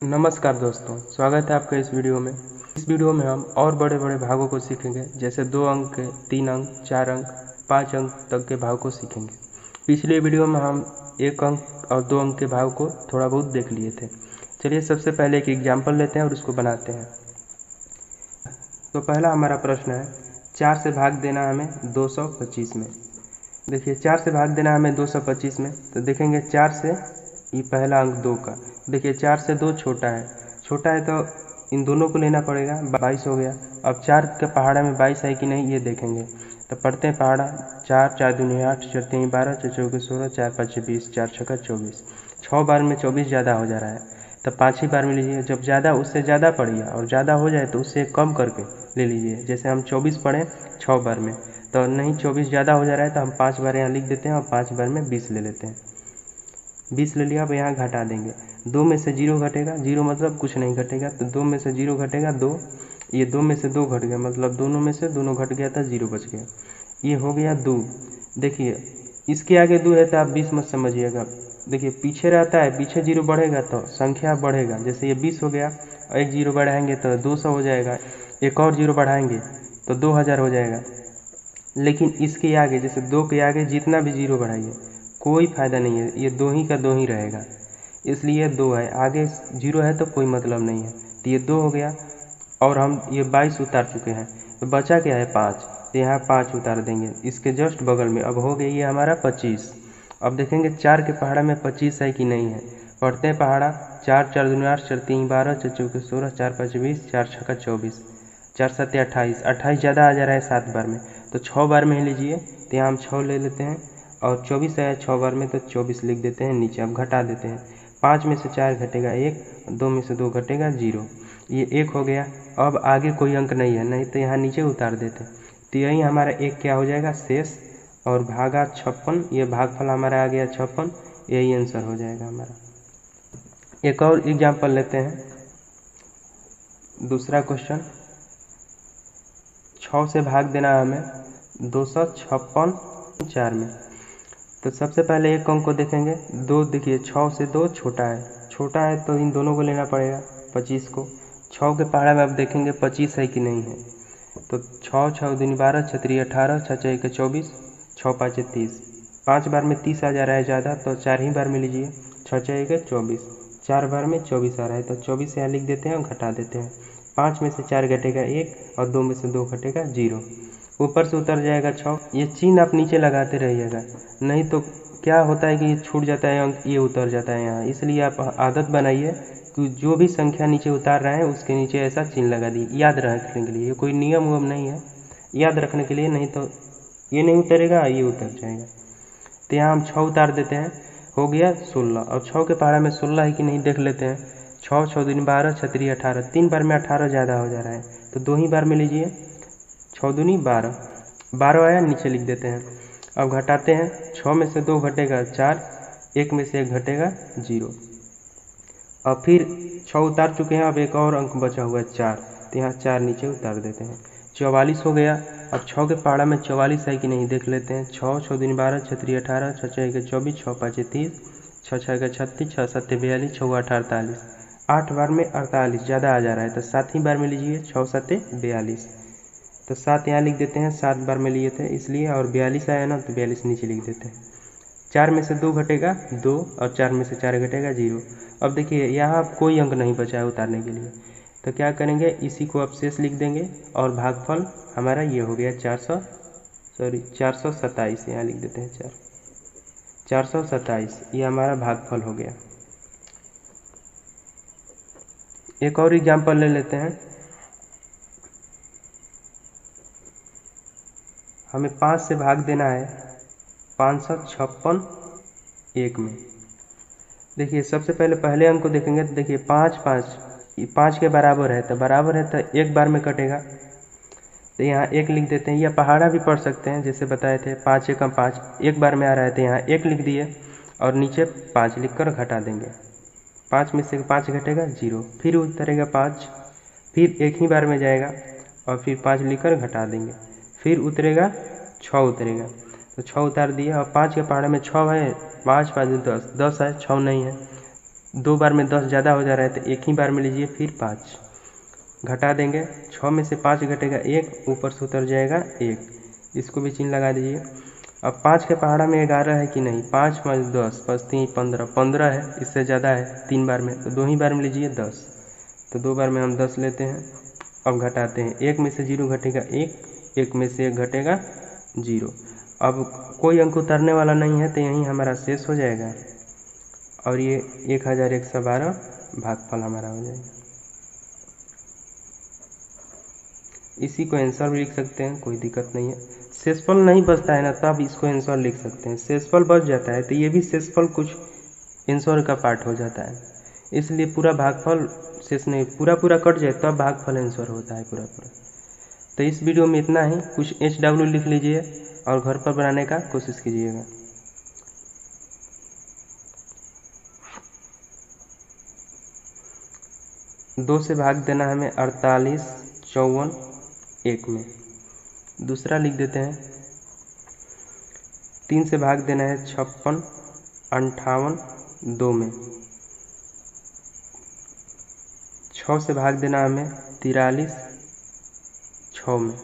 नमस्कार दोस्तों, स्वागत है आपका इस वीडियो में। इस वीडियो में हम और बड़े बड़े भागों को सीखेंगे, जैसे 2 अंक के, 3 अंक, 4 अंक, 5 अंक तक के भाग को सीखेंगे। पिछले वीडियो में हम 1 अंक और 2 अंक के भाग को थोड़ा बहुत देख लिए थे। चलिए सबसे पहले एक एग्जाम्पल लेते हैं और उसको बनाते हैं। तो पहला हमारा प्रश्न है, 4 से भाग देना हमें 225 में। देखिए 4 से भाग देना हमें 225 में, तो देखेंगे 4 से ये पहला अंक 2 का। देखिए 4 से 2 छोटा है तो इन दोनों को लेना पड़ेगा, 22 हो गया। अब 4 के पहाड़ा में 22 है कि नहीं ये देखेंगे। तो पढ़ते हैं पहाड़ा, 4 4 दूनी 8, 4 3 12, 4 चौके 16, 4 5 20, 4 छक्का 24। 6 बार में 24 ज़्यादा हो जा रहा है, तो 5 ही बार में लीजिए। जब ज़्यादा उससे ज़्यादा पढ़िए और ज़्यादा हो जाए तो उससे कम करके ले लीजिए। जैसे हम 24 पढ़ें 6 बार में, तो नहीं 24 ज़्यादा हो जा रहा है तो हम 5 बार यहाँ लिख देते हैं और 5 बार में 20 ले लेते हैं। 20 ले लिया, अब यहाँ घटा देंगे। 2 में से 0 घटेगा, 0 मतलब कुछ नहीं घटेगा, तो 2 में से 0 घटेगा 2। ये 2 में से 2 घट गया, मतलब दोनों में से दोनों घट गया था, 0 बच गया। ये हो गया 2। देखिए इसके आगे 2 है तो आप 20 मत समझिएगा। देखिए पीछे रहता है, पीछे 0 बढ़ेगा तो संख्या बढ़ेगा। जैसे ये 20 हो गया और एक 0 बढ़ाएंगे तो 200 हो जाएगा, एक और 0 बढ़ाएंगे तो 2000 हो जाएगा। लेकिन इसके आगे, जैसे 2 के आगे जितना भी 0 बढ़ाइए कोई फ़ायदा नहीं है, ये 2 ही का 2 ही रहेगा, इसलिए 2 है। आगे 0 है तो कोई मतलब नहीं है, तो ये 2 हो गया। और हम ये 22 उतार चुके हैं, तो बचा क्या है 5, तो यहाँ 5 उतार देंगे इसके जस्ट बगल में। अब हो गया ये हमारा 25। अब देखेंगे 4 के पहाड़ा में 25 है कि नहीं है। पढ़ते हैं पहाड़ा, 4 4 दूनी 8, 4 3 12, 4 चौके 16, 4 5 20, 4 छक्का 24, 4 7 28। 28 ज़्यादा आ जा रहा है 7 बार में, तो 6 बार में ही लीजिए। तो यहाँ हम 6 ले लेते हैं और 24 आया 6 बार में तो 24 लिख देते हैं नीचे। अब घटा देते हैं, 5 में से 4 घटेगा 1, 2 में से 2 घटेगा 0, ये 1 हो गया। अब आगे कोई अंक नहीं है, नहीं तो यहाँ नीचे उतार देते। तो यही हमारा 1 क्या हो जाएगा शेष, और भागा 56, ये भागफल हमारा आ गया 56, यही आंसर हो जाएगा हमारा। एक और एग्जाम्पल लेते हैं, दूसरा क्वेश्चन। 6 से भाग देना हमें 256 4 में। तो सबसे पहले एक अंक को देखेंगे, 2। देखिए 6 से 2 छोटा है तो इन दोनों को लेना पड़ेगा, 25 को। 6 के पहाड़ा में अब देखेंगे 25 है कि नहीं है। तो 6 6 दूनी 12, 6 3 18, 6 4 24, 6 5 30। 5 बार में 30 आ जा रहा है ज़्यादा, तो 4 ही बार में लीजिए। 6 4 24, 4 बार में 24 आ रहा है, तो 24 यहाँ लिख देते हैं और घटा देते हैं। 5 में से 4 घटेगा 1 और 2 में से 2 घटेगा 0, ऊपर से उतर जाएगा 6। ये चिन्ह आप नीचे लगाते रहिएगा, नहीं तो क्या होता है कि ये छूट जाता है अंक, ये उतर जाता है यहाँ। इसलिए आप आदत बनाइए कि जो भी संख्या नीचे उतार रहे हैं उसके नीचे ऐसा चिन्ह लगा दिए, याद रखने के लिए। ये कोई नियम उयम नहीं है, याद रखने के लिए, नहीं तो ये नहीं उतरेगा, ये उतर जाएगा। तो यहाँ हम 6 उतार देते हैं, हो गया 16। और 6 के पहाड़ा में 16 है कि नहीं देख लेते हैं। 6 6 दूनी 12, 6 3 18, 3 बार में 18 ज़्यादा हो जा रहा है, तो 2 ही बार में लीजिए। 6 दूनी 12, 12 आया नीचे लिख देते हैं। अब घटाते हैं, 6 में से 2 घटेगा 4, 1 में से 1 घटेगा 0। अब फिर 6 उतार चुके हैं, अब एक और अंक बचा हुआ है 4, तो यहाँ 4 नीचे उतार देते हैं। 44 हो गया। अब 6 के पहाड़ा में 44 है कि नहीं देख लेते हैं। 6 6 दूनी 12, 6 3 18, 6 4 24, 6 5 30, 6 6 36, 6 7 42, 6 8 48। 8 बार में 48 ज़्यादा आ जा रहा है, तो 7 ही बार में लीजिए। 6 7 42, तो 7 यहाँ लिख देते हैं, 7 बार में लिए थे इसलिए। और 42 आया ना, तो 42 नीचे लिख देते हैं। 4 में से 2 घटेगा 2 और 4 में से 4 घटेगा 0। अब देखिए यहाँ अब कोई अंक नहीं बचा है उतारने के लिए, तो क्या करेंगे, इसी को अब शेष लिख देंगे। और भागफल हमारा ये हो गया 427, यहाँ लिख देते हैं 427, ये हमारा भागफल हो गया। एक और एग्जाम्पल ले लेते हैं। हमें 5 से भाग देना है 556 1 में। देखिए सबसे पहले अंक को देखेंगे, तो देखिए 5 5, ये 5 के बराबर है, तो एक बार में कटेगा, तो यहाँ 1 लिख देते हैं। या पहाड़ा भी पढ़ सकते हैं, जैसे बताए थे 5 एकम 5, एक बार में आ रहा है तो यहाँ 1 लिख दिए और नीचे 5 लिख कर घटा देंगे। 5 में से 5 घटेगा 0, फिर उतरेगा 5, फिर एक ही बार में जाएगा और फिर 5 लिख कर घटा देंगे, फिर उतरेगा 6 उतरेगा, तो 6 उतार दिया। और 5 के पहाड़े में 6 है, 5 5 10 10 है, 6 नहीं है, 2 बार में 10 ज़्यादा हो जा रहा है तो एक ही बार में लीजिए, फिर 5 घटा देंगे। 6 में से 5 घटेगा 1, ऊपर से उतर जाएगा 1, इसको भी चिन्ह लगा दीजिए। अब 5 के पहाड़ा में 11 है कि नहीं, 5 5 10 5 3 15, 15 है, इससे ज़्यादा है 3 बार में, तो 2 ही बार में लीजिए 10, तो 2 बार में हम 10 लेते हैं। अब घटाते हैं, 1 में से 0 घटेगा 1, 1 में से 1 घटेगा 0। अब कोई अंक उतरने वाला नहीं है तो यहीं हमारा शेष हो जाएगा और ये 1112 भागफल हमारा हो जाएगा। इसी को आंसर भी लिख सकते हैं, कोई दिक्कत नहीं है। शेषफल नहीं बचता है ना, तब इसको आंसर लिख सकते हैं। शेषफल बच जाता है तो ये भी शेषफल कुछ आंसर का पार्ट हो जाता है, इसलिए पूरा भागफल शेष नहीं, पूरा कट जाए तब भागफल आंसर होता है पूरा। तो इस वीडियो में इतना ही। कुछ HW लिख लीजिए और घर पर बनाने का कोशिश कीजिएगा। दो से भाग देना हमें 48, 54, 1 में। दूसरा लिख देते हैं 3 से भाग देना है 56, 58, 2 में। 6 से भाग देना हमें 43, 6 में।